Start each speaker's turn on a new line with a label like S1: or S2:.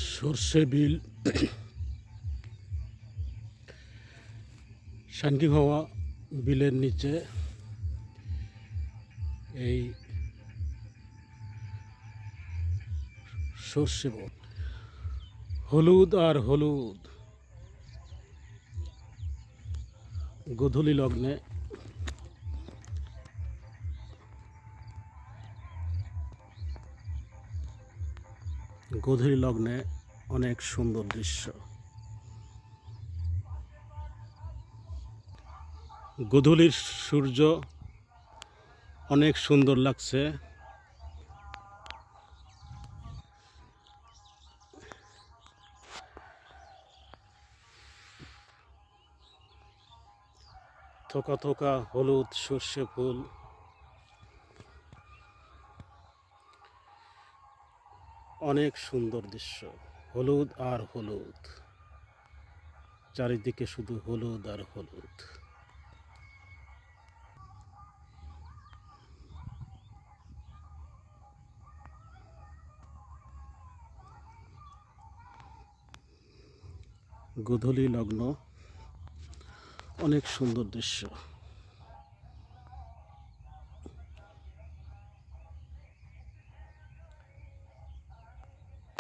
S1: সর্ষে বিল শানকি হওয়া বিলের নিচে এই সর্ষে হলুদ আর হলুদ গোধূলি লগ্নে অনেক সুন্দর দৃশ্য। গোধূলির সূর্য অনেক সুন্দর লাগছে। থোকা থোকা হলুদ সর্ষে ফুল, অনেক সুন্দর দৃশ্য। হলুদ আর হলুদ, চারিদিকে শুধু হলুদ আর হলুদ। গোধূলি লগ্ন, অনেক সুন্দর দৃশ্য।